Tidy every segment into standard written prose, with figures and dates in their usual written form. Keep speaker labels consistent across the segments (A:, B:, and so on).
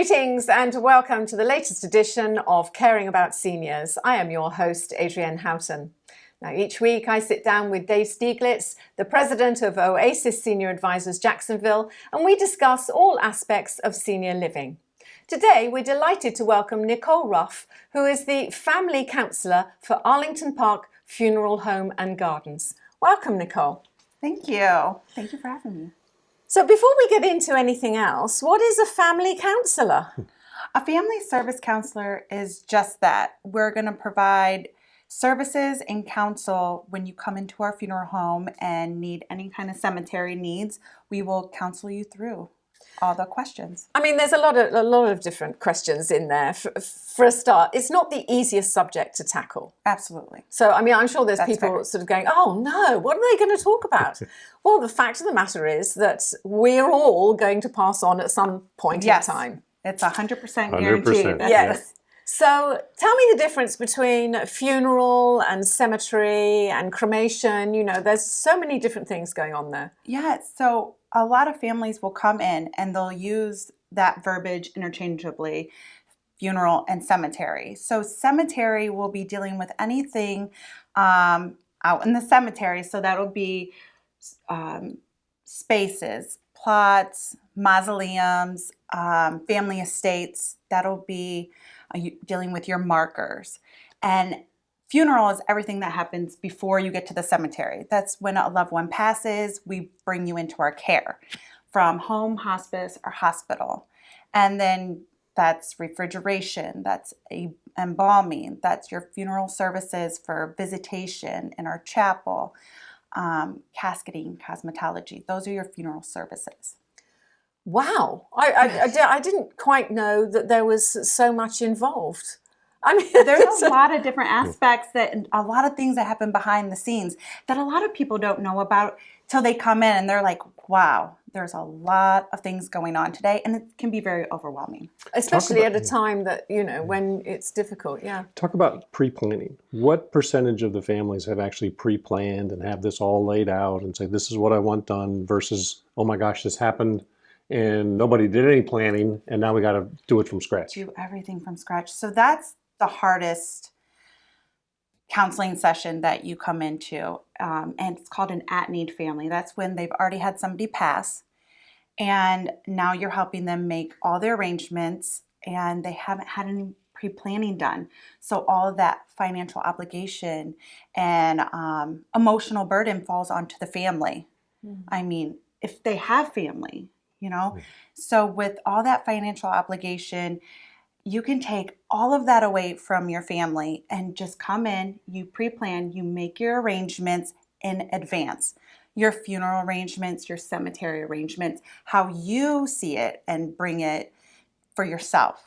A: Greetings and welcome to the latest edition of Caring About Seniors. I am your host, Adrienne Houghton. Now, each week I sit down with Dave Stieglitz, the president of Oasis Senior Advisors Jacksonville, and we discuss all aspects of senior living. Today, we're delighted to welcome Nicole Ruff, who is the family counsellor for Arlington Park Funeral Home and Gardens. Welcome, Nicole.
B: Thank you. Thank you for having me.
A: So before we get into anything else, what is a family counsellor?
B: A family service counselor is just that. We're going to provide services and counsel when you come into our funeral home and need any kind of cemetery needs. We will counsel you through all the questions.
A: I mean, there's a lot of different questions in there. For a start, it's not the easiest subject to tackle.
B: Absolutely.
A: So, I mean, I'm sure there's
B: That's
A: people
B: fair.
A: sort of going, oh no, what are they going to talk about? Well, the fact of the matter is that we're all going to pass on at some point
B: Yes.
A: in time.
B: It's 100% guaranteed.
C: 100%.
A: Yes. So tell me the difference between funeral and cemetery and cremation. You know, there's so many different things going on there.
B: Yeah, so a lot of families will come in and they'll use that verbiage interchangeably, funeral and cemetery. So cemetery will be dealing with anything out in the cemetery. So that'll be spaces, plots, mausoleums, family estates. That'll be dealing with your markers. And funeral is everything that happens before you get to the cemetery. That's when a loved one passes, we bring you into our care from home, hospice, or hospital. And then that's refrigeration, that's embalming, that's your funeral services for visitation in our chapel, casketing, cosmetology. Those are your funeral services.
A: Wow. I didn't quite know that there was so much involved. I mean,
B: There's a lot of different aspects that a lot of things that happen behind the scenes that a lot of people don't know about till they come in and they're like, wow, there's a lot of things going on today, and it can be very overwhelming.
A: especially at a time that, you know, when it's difficult. Yeah.
C: Talk about pre-planning. What percentage of the families have actually pre-planned and have this all laid out and say, this is what I want done versus, oh my gosh, this happened and nobody did any planning and now we got to do it from scratch?
B: Do everything from scratch. So that's the hardest counseling session that you come into, and it's called an at-need family. That's when they've already had somebody pass, and now you're helping them make all their arrangements, and they haven't had any pre-planning done. So all of that financial obligation and emotional burden falls onto the family. I mean, if they have family, you know. So with all that financial obligation, you can take all of that away from your family and just come in, you pre-plan, you make your arrangements in advance. Your funeral arrangements, your cemetery arrangements, how you see it and bring it for yourself,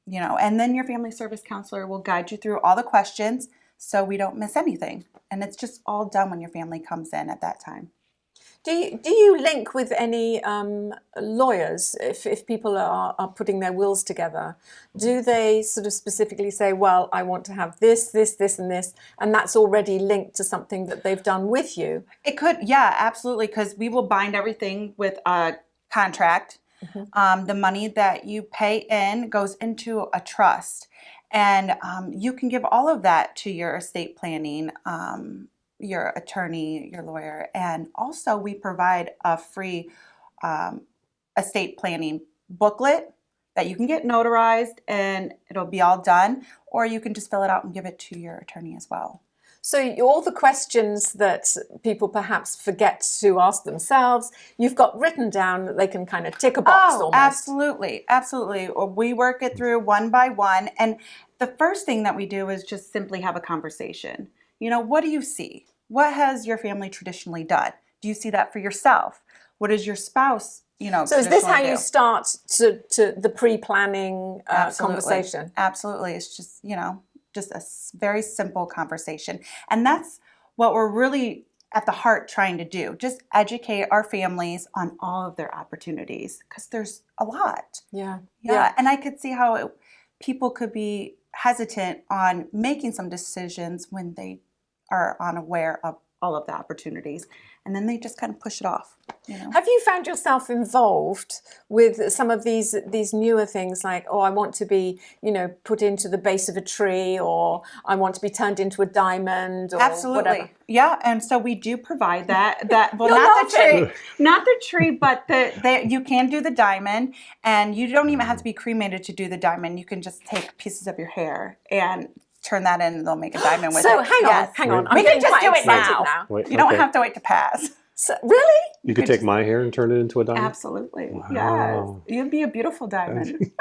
B: you know. And then your family service counselor will guide you through all the questions so we don't miss anything. And it's just all done when your family comes in at that time.
A: Do you link with any lawyers if people are putting their wills together? Do they sort of specifically say, well, I want to have this, this, this, and this, and that's already linked to something that they've done with you?
B: It could, yeah, absolutely, because we will bind everything with a contract. The money that you pay in goes into a trust, and you can give all of that to your estate planning your attorney, your lawyer, and also we provide a free estate planning booklet that you can get notarized and it'll be all done, or you can just fill it out and give it to your attorney as well.
A: So all the questions that people perhaps forget to ask themselves, you've got written down that they can kind of tick a box almost.
B: Absolutely, absolutely. We work it through one by one, and the first thing that we do is just simply have a conversation. You know, what do you see? What has your family traditionally done? Do you see that for yourself? What does your spouse, you know,
A: So is this how
B: do?
A: you start to the pre-planning conversation?
B: Absolutely. It's just, you know, just a very simple conversation. And that's what we're really at the heart trying to do. Just educate our families on all of their opportunities, because there's a lot.
A: Yeah.
B: And I could see how people could be hesitant on making some decisions when they are unaware of all of the opportunities. and then they just kind of push it off. You know?
A: Have you found yourself involved with some of these newer things like, oh, I want to be, put into the base of a tree, or I want to be turned into a diamond, or
B: Absolutely.
A: whatever?
B: Yeah, and so we do provide that. Well,
A: You're
B: not the tree, but you can do the diamond, and you don't even have to be cremated to do the diamond. You can just take pieces of your hair and turn that in, and they'll make a diamond with it.
A: So hang on. I'm
B: We can
A: getting
B: just
A: quite
B: do it
A: excited
B: now.
C: Wait,
B: You don't
C: okay.
B: have to wait to pass.
A: So, really?
C: You could take my hair and turn it into a diamond?
B: Absolutely.
C: Wow.
B: Yes. You'd be a beautiful diamond.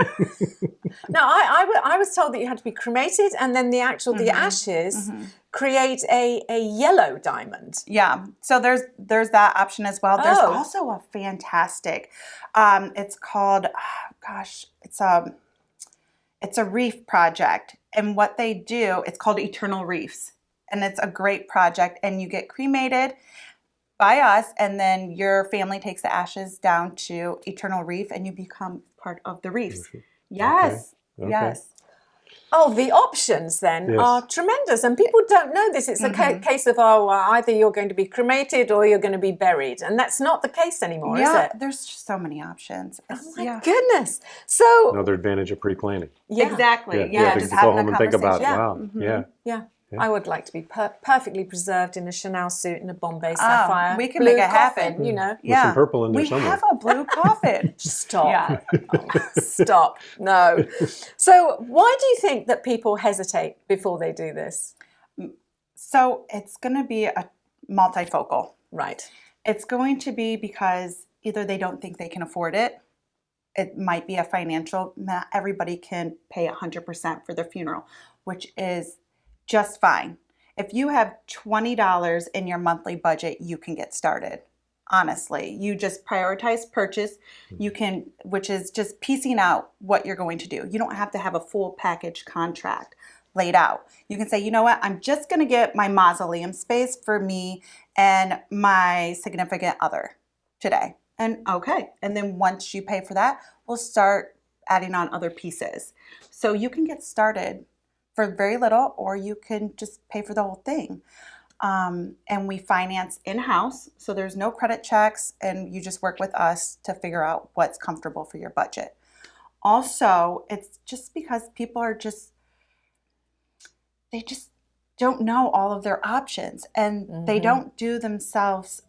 A: No, I was told that you had to be cremated, and then the ashes create a yellow diamond.
B: Yeah. So there's that option as well. There's
A: Oh.
B: also a fantastic, it's called, it's a reef project. And what they do, it's called Eternal Reefs. And it's a great project. And you get cremated by us, and then your family takes the ashes down to Eternal Reef, and you become part of the reefs. Yes.
C: Okay.
B: Yes.
A: Oh, the options then
C: Yes.
A: are tremendous, and people don't know this. It's a case of, either you're going to be cremated or you're going to be buried, and that's not the case anymore, is it?
B: There's just so many options.
A: Oh my goodness! So
C: Another advantage of pre-planning.
A: yeah,
B: Exactly.
C: Yeah,
B: Just
C: to go
B: having
C: home
B: a
C: and think about,
B: conversation.
C: wow,
A: yeah. I would like to be perfectly preserved in a Chanel suit and a Bombay
B: Oh,
A: sapphire.
B: we can
A: blue
B: make it happen.
A: coffin,
C: With some purple in there
B: we
C: somewhere.
B: have a blue coffin.
A: Stop.
B: Yeah.
A: Oh, stop. No. So why do you think that people hesitate before they do this?
B: So it's going to be a multifocal.
A: Right.
B: It's going to be because either they don't think they can afford it. It might be a financial, not everybody can pay 100% for their funeral, which is just fine. If you have $20 in your monthly budget, you can get started. Honestly, you just prioritize purchase. You can, which is just piecing out what you're going to do. You don't have to have a full package contract laid out. You can say, you know what, I'm just going to get my mausoleum space for me and my significant other today. And okay. And then once you pay for that, we'll start adding on other pieces. So you can get started for very little, or you can just pay for the whole thing. And we finance in-house, so there's no credit checks, and you just work with us to figure out what's comfortable for your budget. Also, it's just because people are they just don't know all of their options, and they don't do themselves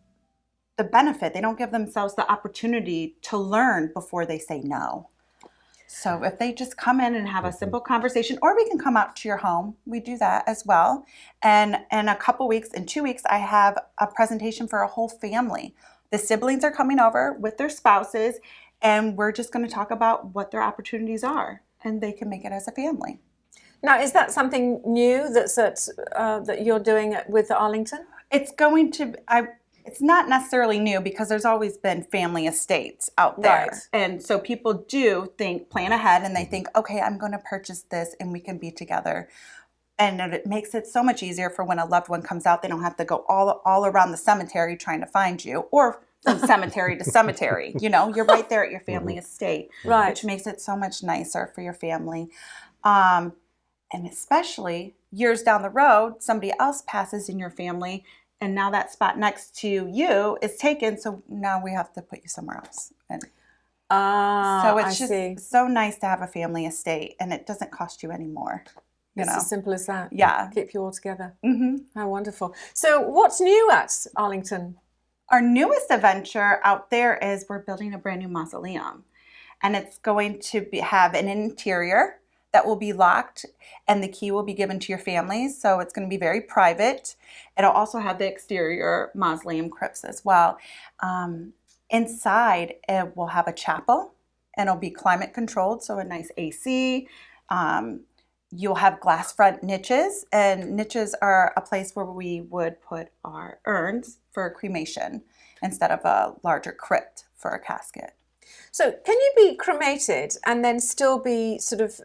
B: the benefit. They don't give themselves the opportunity to learn before they say no. So if they just come in and have a simple conversation, or we can come out to your home, we do that as well. And in a couple weeks, in 2 weeks, I have a presentation for a whole family. The siblings are coming over with their spouses, and we're just going to talk about what their opportunities are, and they can make it as a family.
A: Now, is that something new that you're doing with Arlington?
B: It's going to, it's not necessarily new because there's always been family estates out there.
A: Right.
B: And so people do plan ahead, and they think, okay, I'm going to purchase this and we can be together. And it makes it so much easier for when a loved one comes out. They don't have to go all around the cemetery trying to find you, or from cemetery to cemetery. You're right there at your family estate,
A: Right.
B: which makes it so much nicer for your family. And especially years down the road, somebody else passes in your family, and now that spot next to you is taken, so now we have to put you somewhere else. And so it's just so nice to have a family estate, and it doesn't cost you any more.
A: It's as simple as that.
B: Yeah.
A: Keep you all together.
B: Mm-hmm.
A: How wonderful. So what's new at Arlington?
B: Our newest adventure out there is we're building a brand new mausoleum, and it's going to have an interior that will be locked, and the key will be given to your families. So it's going to be very private. It'll also have the exterior mausoleum crypts as well. Inside, it will have a chapel, and it'll be climate controlled, so a nice AC. You'll have glass front niches, and niches are a place where we would put our urns for cremation instead of a larger crypt for a casket.
A: So can you be cremated and then still be sort of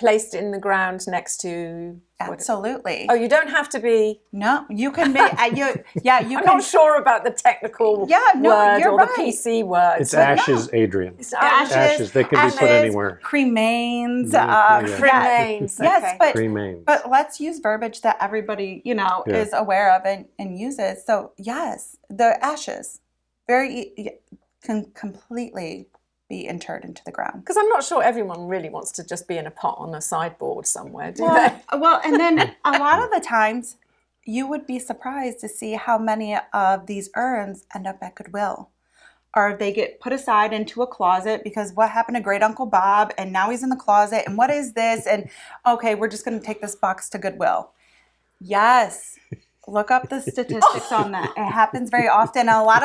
A: placed in the ground next to...
B: Absolutely.
A: Oh, you don't have to be...
B: No, you can make, you
A: I'm not sure about the technical word
B: you're
A: or
B: right.
A: the PC words.
C: It's ashes, Adrian.
A: It's
C: Ashes. They can be put anywhere.
B: Cremains.
A: Cremains.
B: Yes,
A: Okay.
B: but
C: Cremains.
B: let's use verbiage that everybody, is aware of and uses. So yes, the ashes can completely be interred into the ground.
A: Because I'm not sure everyone really wants to just be in a pot on a sideboard somewhere, do they?
B: Well, and then a lot of the times you would be surprised to see how many of these urns end up at Goodwill. Or they get put aside into a closet because what happened to Great Uncle Bob and now he's in the closet and what is this? And okay, we're just going to take this box to Goodwill. Yes. Look up the statistics on that. It happens very often. A lot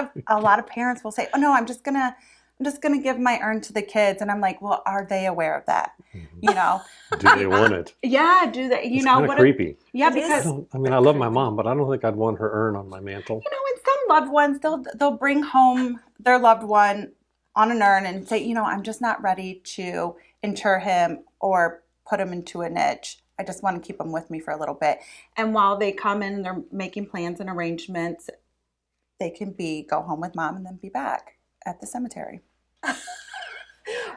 B: of parents will say, "Oh no, I'm just gonna give my urn to the kids," and I'm like, "Well, are they aware of that?
C: Do they want it?
B: Yeah, do they?
C: It's kind of creepy.
B: Because
C: I love my mom, but I don't think I'd want her urn on my mantle.
B: and some loved ones they'll bring home their loved one on an urn and say, I'm just not ready to inter him or put him into a niche. I just want to keep him with me for a little bit. And while they come in and they're making plans and arrangements, they can go home with mom and then be back at the cemetery.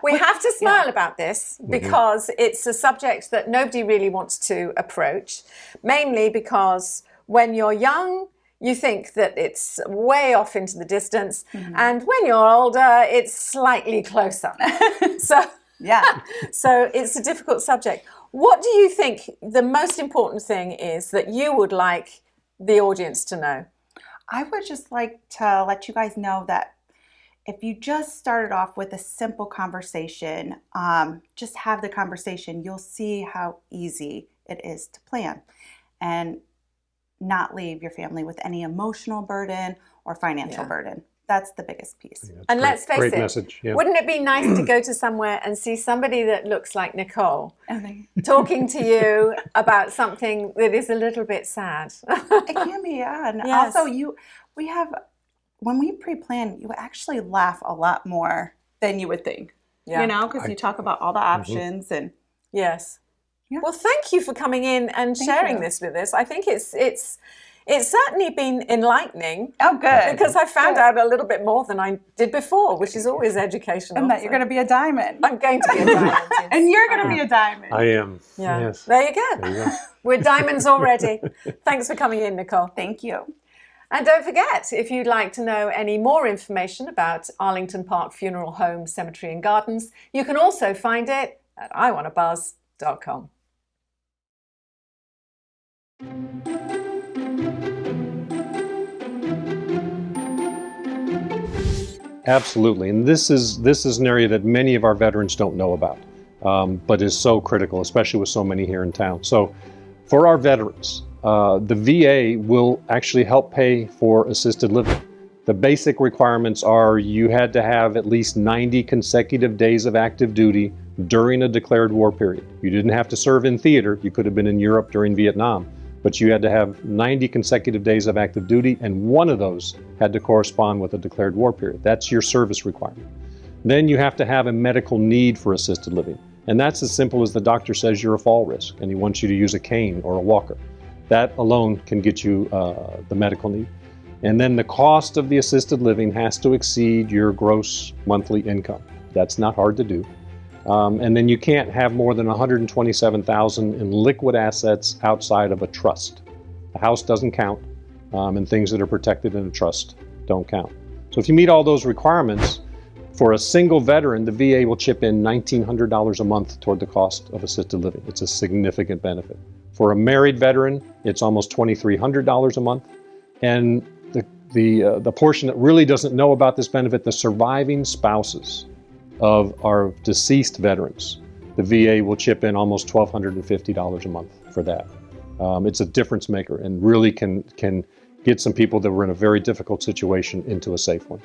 A: We have to smile about this because it's a subject that nobody really wants to approach, mainly because when you're young, you think that it's way off into the distance, and when you're older, it's slightly closer. So it's a difficult subject. What do you think the most important thing is that you would like the audience to know?
B: I would just like to let you guys know that if you just started off with a simple conversation, just have the conversation, you'll see how easy it is to plan and not leave your family with any emotional burden or financial burden. That's the biggest piece.
A: Yeah, and let's face it,
C: message. Yeah.
A: Wouldn't it be nice to go to somewhere and see somebody that looks like Nicole talking to you about something that is a little bit sad?
B: It can be, yeah. And also when we pre-plan, you actually laugh a lot more than you would think. Because you talk about all the options and
A: yes. Yeah. Well, thank you for coming in and sharing this with us. I think it's certainly been enlightening.
B: Oh, good.
A: Because I found out a little bit more than I did before, which is always educational.
B: And that you're going to be a diamond.
A: I'm going to be a diamond. Yes.
B: And you're going to be a diamond.
C: I am.
A: Yeah.
C: Yes.
A: There you go. We're diamonds already. Thanks for coming in, Nicole.
B: Thank you.
A: And don't forget, if you'd like to know any more information about Arlington Park Funeral Home, Cemetery and Gardens, you can also find it at iwannabuzz.com.
C: Absolutely, and this is an area that many of our veterans don't know about, but is so critical, especially with so many here in town. So, for our veterans, the VA will actually help pay for assisted living. The basic requirements are you had to have at least 90 consecutive days of active duty during a declared war period. You didn't have to serve in theater. You could have been in Europe during Vietnam, but you had to have 90 consecutive days of active duty, and one of those had to correspond with a declared war period. That's your service requirement. Then you have to have a medical need for assisted living, and that's as simple as the doctor says you're a fall risk, and he wants you to use a cane or a walker. That alone can get you the medical need. And then the cost of the assisted living has to exceed your gross monthly income. That's not hard to do. And then you can't have more than $127,000 in liquid assets outside of a trust. A house doesn't count, and things that are protected in a trust don't count. So if you meet all those requirements, for a single veteran, the VA will chip in $1,900 a month toward the cost of assisted living. It's a significant benefit. For a married veteran, it's almost $2,300 a month. And the portion that really doesn't know about this benefit, the surviving spouses of our deceased veterans, the VA will chip in almost $1,250 a month for that. It's a difference maker and really can get some people that were in a very difficult situation into a safe one.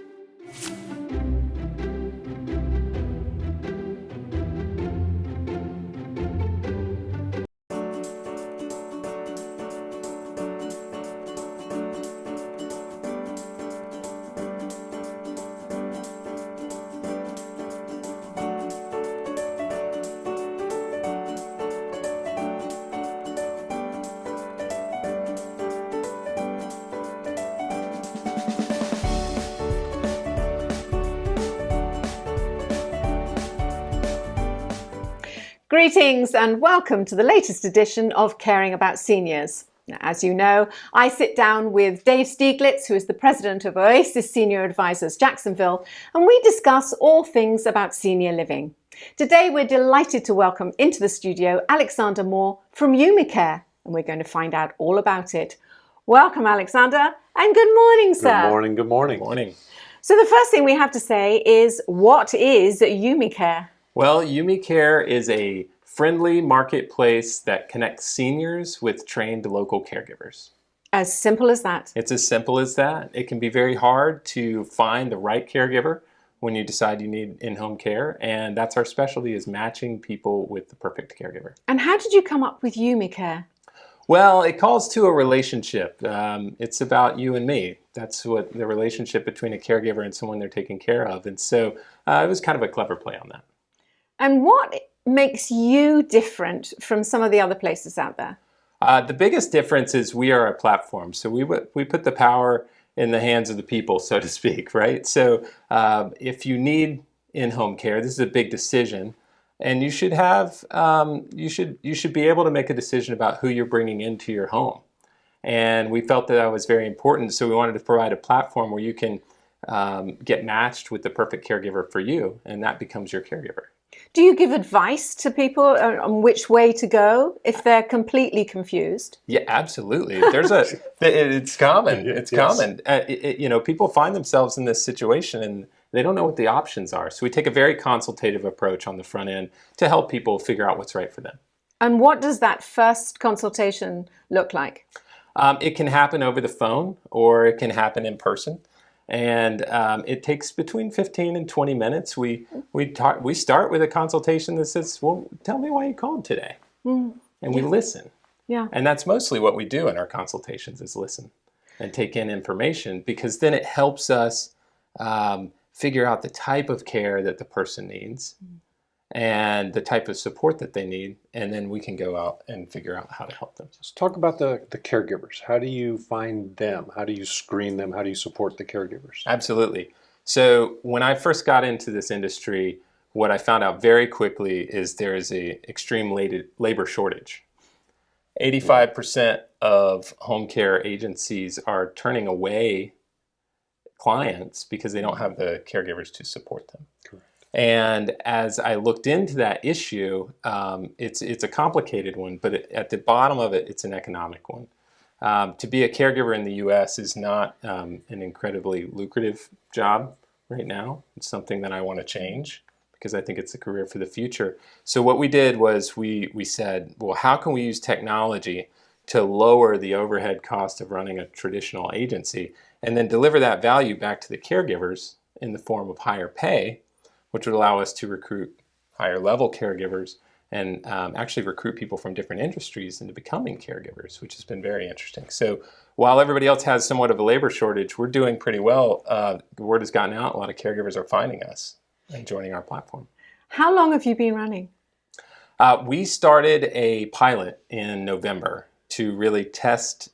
A: Greetings and welcome to the latest edition of Caring About Seniors. Now, as you know, I sit down with Dave Stieglitz, who is the president of Oasis Senior Advisors Jacksonville, and we discuss all things about senior living. Today, we're delighted to welcome into the studio Alexander Moore from UmiCare, and we're going to find out all about it. Welcome, Alexander, and good morning, sir.
C: Good morning, good morning.
D: Morning.
A: So the first thing we have to say is, what is UmiCare?
D: Well, UmiCare is a friendly marketplace that connects seniors with trained local caregivers.
A: As simple as that.
D: It's as simple as that. It can be very hard to find the right caregiver when you decide you need in-home care, and that's our specialty, is matching people with the perfect caregiver.
A: And how did you come up with UmiCare?
D: Well, it calls to a relationship. It's about you and me. That's what the relationship between a caregiver and someone they're taking care of. And so it was kind of a clever play on that.
A: And what makes you different from some of the other places out there?
D: The biggest difference is we are a platform. So we put the power in the hands of the people, so to speak, right? So if you need in-home care, this is a big decision. And you should have, you should be able to make a decision about who you're bringing into your home. And we felt that was very important, so we wanted to provide a platform where you can get matched with the perfect caregiver for you, and that becomes your caregiver.
A: Do you give advice to people on which way to go if they're completely confused?
D: Yeah, absolutely. It's common. It's common. People find themselves in this situation and they don't know what the options are. So we take a very consultative approach on the front end to help people figure out what's right for them.
A: And what does that first consultation look like?
D: It can happen over the phone or it can happen in person. And it takes between 15 and 20 minutes. We start with a consultation that says, well, tell me why you called today. And we listen.
A: Yeah.
D: And that's mostly what we do in our consultations, is listen and take in information, because then it helps us figure out the type of care that the person needs and the type of support that they need, and then we can go out and figure out how to help them.
C: Let's talk about the caregivers. How do you find them? How do you screen them? How do you support the caregivers?
D: Absolutely. So when I first got into this industry, what I found out very quickly is there is an extreme labor shortage. 85% of home care agencies are turning away clients because they don't have the caregivers to support them.
C: Correct.
D: And as I looked into that issue, it's a complicated one, but at the bottom of it, it's an economic one. To be a caregiver in the U.S. is not an incredibly lucrative job right now. It's something that I want to change because I think it's a career for the future. So what we did was we said, well, how can we use technology to lower the overhead cost of running a traditional agency and then deliver that value back to the caregivers in the form of higher pay, which would allow us to recruit higher level caregivers and actually recruit people from different industries into becoming caregivers, which has been very interesting. So while everybody else has somewhat of a labor shortage, we're doing pretty well. The word has gotten out. A lot of caregivers are finding us and joining our platform.
A: How long have you been running?
D: We started a pilot in November to really test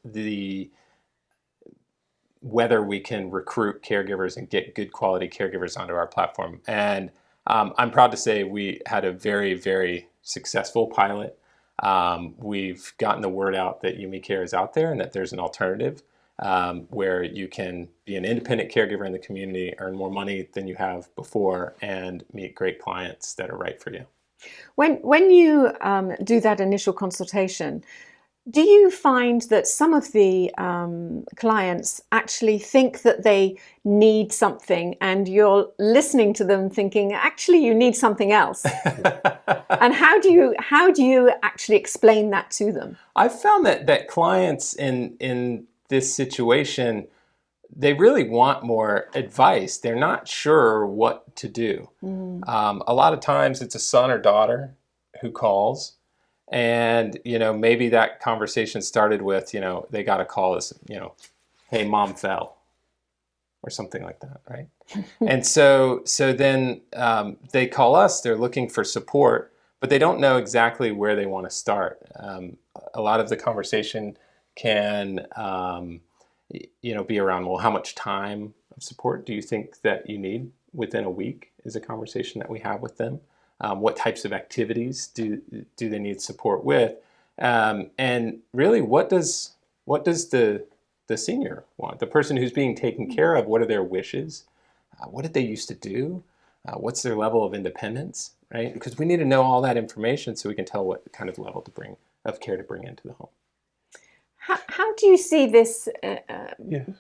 D: whether we can recruit caregivers and get good quality caregivers onto our platform. And I'm proud to say we had a very, very successful pilot. We've gotten the word out that UmiCare is out there and that there's an alternative where you can be an independent caregiver in the community, earn more money than you have before, and meet great clients that are right for you.
A: When you do that initial consultation, do you find that some of the clients actually think that they need something and you're listening to them thinking, actually, you need something else? And how do you actually explain that to them?
D: I've found that clients in this situation, they really want more advice. They're not sure what to do. A lot of times it's a son or daughter who calls. And, maybe that conversation started with, they got a call as, hey, mom fell or something like that, right? And so then they call us, they're looking for support, but they don't know exactly where they want to start. A lot of the conversation can, be around, well, how much time of support do you think that you need within a week is a conversation that we have with them. What types of activities do they need support with? And really, what does the senior want? The person who's being taken care of, what are their wishes? What did they used to do? What's their level of independence, right? Because we need to know all that information so we can tell what kind of level of care to bring into the home.
A: How do you see this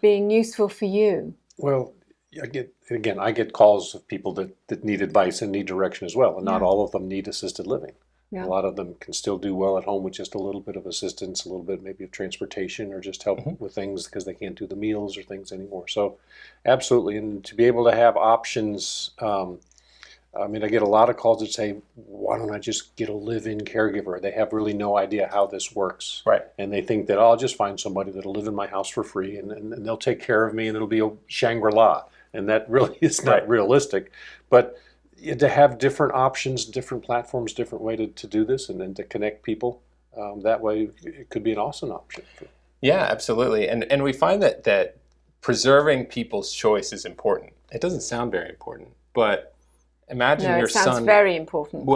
A: being useful for you?
C: Well, I get calls of people that need advice and need direction as well, and not all of them need assisted living.
A: Yeah.
C: A lot of them can still do well at home with just a little bit of assistance, a little bit maybe of transportation, or just help with things because they can't do the meals or things anymore. So absolutely, and to be able to have options, I mean, I get a lot of calls that say, why don't I just get a live-in caregiver? They have really no idea how this works.
D: Right.
C: And they think that, oh, I'll just find somebody that'll live in my house for free and they'll take care of me and it'll be a Shangri-La. And that really is not realistic. But to have different options, different platforms, different way to do this and then to connect people, that way it could be an awesome option.
D: Yeah, absolutely. And we find that preserving people's choice is important. It doesn't sound very important, but imagine your son.
A: It sounds very important.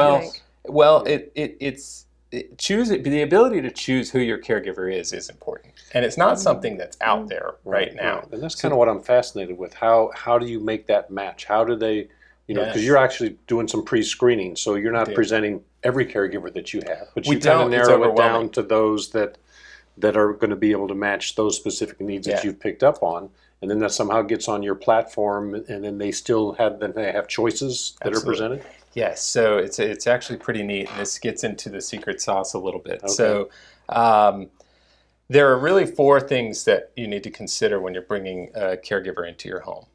D: It's the ability to choose who your caregiver is important, and it's not something that's out there right now.
C: Right. And that's kind of what I'm fascinated with. How do you make that match? How do they, because you're actually doing some pre-screening, so you're not presenting every caregiver that you have, but you kind of narrow it down to those that are going to be able to match those specific needs that you've picked up on. And then that somehow gets on your platform, and then they still have choices that are presented.
D: Yes, so it's actually pretty neat, and this gets into the secret sauce a little bit. Okay. So there are really 4 things that you need to consider when you're bringing a caregiver into your home.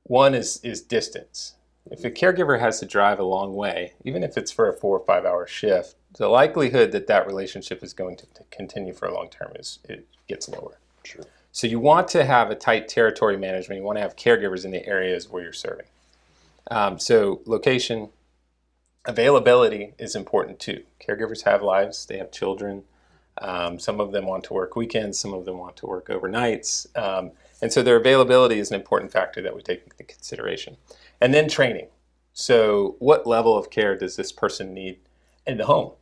D: One is distance. If a caregiver has to drive a long way, even if it's for a 4 or 5 hour shift, the likelihood that relationship is going to continue for a long term it gets lower.
C: Sure.
D: So you want to have a tight territory management. You want to have caregivers in the areas where you're serving. So location, availability is important too. Caregivers have lives. They have children. Some of them want to work weekends. Some of them want to work overnights. And so their availability is an important factor that we take into consideration. And then training. So what level of care does this person need in the home?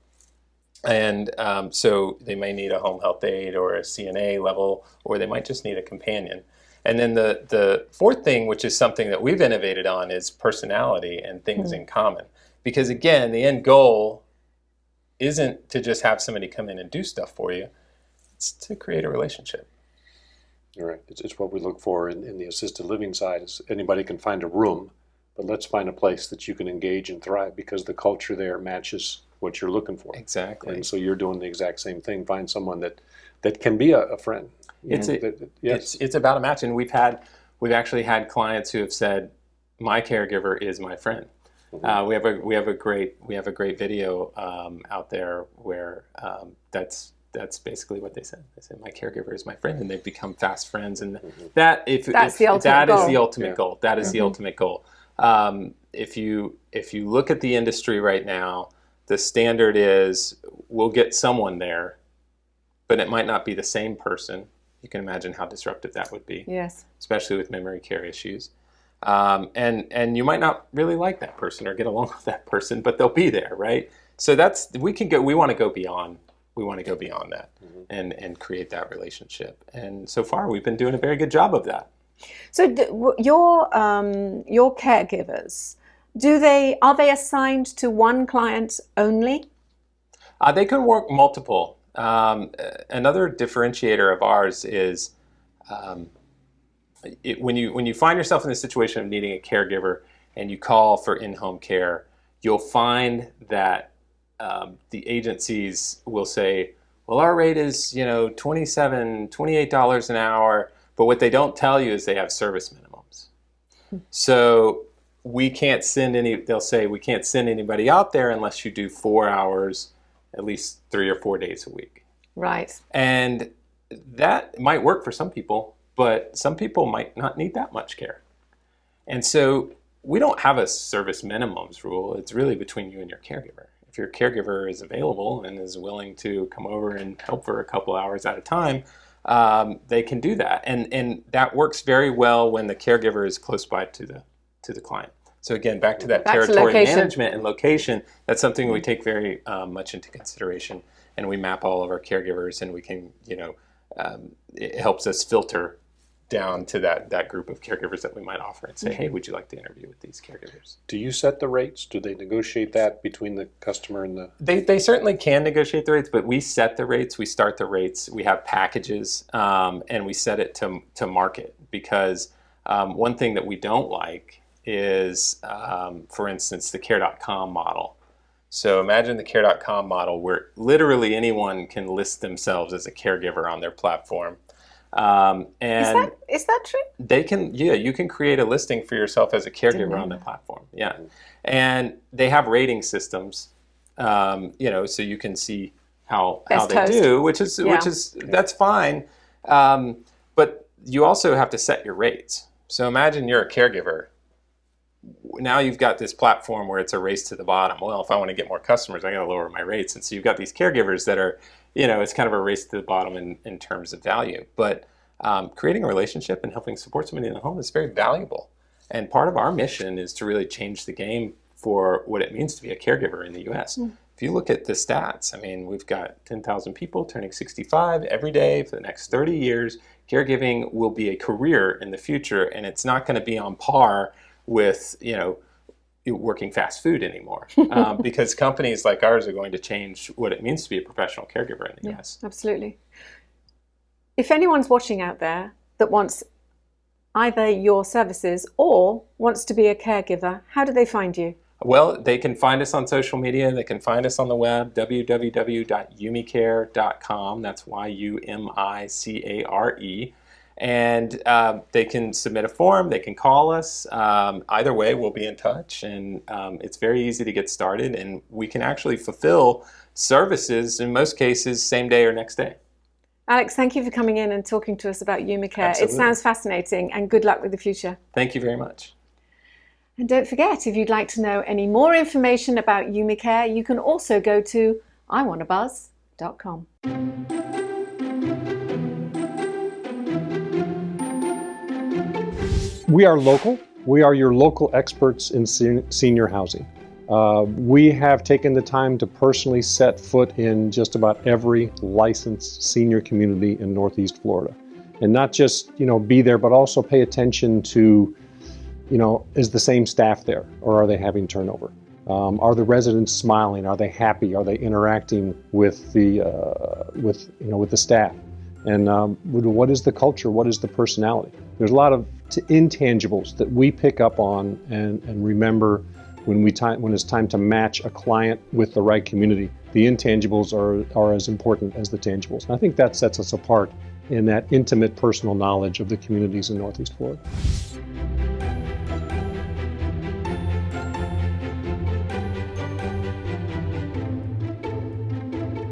D: And so they may need a home health aide or a CNA level, or they might just need a companion. And then the 4th thing, which is something that we've innovated on, is personality and things in common. Because again, the end goal isn't to just have somebody come in and do stuff for you. It's to create a relationship.
C: You're right. It's what we look for in the assisted living side. Is anybody can find a room, but let's find a place that you can engage and thrive because the culture there matches what you're looking for.
D: Exactly.
C: And so you're doing the exact same thing. Find someone that can be a friend.
D: It's about a match, and we've actually had clients who have said, "My caregiver is my friend." Mm-hmm. We have a great video out there where that's basically what they said. They said, "My caregiver is my friend," and they've become fast friends. And that is the ultimate goal. That is the ultimate goal. If you look at the industry right now, the standard is we'll get someone there, but it might not be the same person. You can imagine how disruptive that would be.
A: Yes.
D: Especially with memory care issues. And you might not really like that person or get along with that person, but they'll be there, right? So we want to go beyond that and create that relationship. And so far we've been doing a very good job of that.
A: So your caregivers, are they assigned to one client only?
D: They can work multiple. Another differentiator of ours is when you find yourself in the situation of needing a caregiver and you call for in-home care, you'll find that the agencies will say, well, our rate is $27, $28 an hour, but what they don't tell you is they have service minimums. So they'll say we can't send anybody out there unless you do 4 hours at least 3 or 4 days a week.
A: Right.
D: And that might work for some people, but some people might not need that much care. And so we don't have a service minimums rule. It's really between you and your caregiver. If your caregiver is available and is willing to come over and help for a couple hours at a time, they can do that. And that works very well when the caregiver is close by to the client. So again, back to that
A: Back to
D: territory
A: location.
D: management and location, that's something we take very much into consideration, and we map all of our caregivers, and we can, it helps us filter down to that group of caregivers that we might offer and say, hey, would you like to interview with these caregivers?
C: Do you set the rates? Do they negotiate that between the customer and the...
D: They certainly can negotiate the rates, but we set the rates, we start the rates, we have packages, and we set it to market, because one thing that we don't like is, for instance, the care.com model. So imagine the care.com model where literally anyone can list themselves as a caregiver on their platform. And
A: Is that true?
D: they can, you can create a listing for yourself as a caregiver on the platform. Yeah. And they have rating systems, so you can see how
A: Best
D: they
A: host.
D: do, which is that's fine. But you also have to set your rates. So imagine you're a caregiver. Now you've got this platform where it's a race to the bottom. Well, if I want to get more customers, I got to lower my rates. And so you've got these caregivers that are, it's kind of a race to the bottom in terms of value. But creating a relationship and helping support somebody in the home is very valuable. And part of our mission is to really change the game for what it means to be a caregiver in the U.S. If you look at the stats, we've got 10,000 people turning 65 every day for the next 30 years. Caregiving will be a career in the future, and it's not going to be on par with, working fast food anymore, because companies like ours are going to change what it means to be a professional caregiver in the U.S.
A: Absolutely. If anyone's watching out there that wants either your services or wants to be a caregiver, how do they find you?
D: Well, they can find us on social media. They can find us on the web, www.umicare.com. That's YUMICARE. And they can submit a form. They can call us. Either way, we'll be in touch. And it's very easy to get started. And we can actually fulfill services, in most cases, same day or next day.
A: Alex, thank you for coming in and talking to us about UmiCare.
D: Absolutely.
A: It sounds fascinating, and good luck with the future.
D: Thank you very much.
A: And don't forget, if you'd like to know any more information about UmiCare, you can also go to iwantabuzz.com.
C: We are local. We are your local experts in senior housing. We have taken the time to personally set foot in just about every licensed senior community in Northeast Florida. And not just, be there, but also pay attention to, is the same staff there, or are they having turnover? Are the residents smiling? Are they happy? Are they interacting with the staff? And what is the culture? What is the personality? There's a lot of intangibles that we pick up on and remember when it's time to match a client with the right community. The intangibles are as important as the tangibles. And I think that sets us apart in that intimate personal knowledge of the communities in Northeast Florida.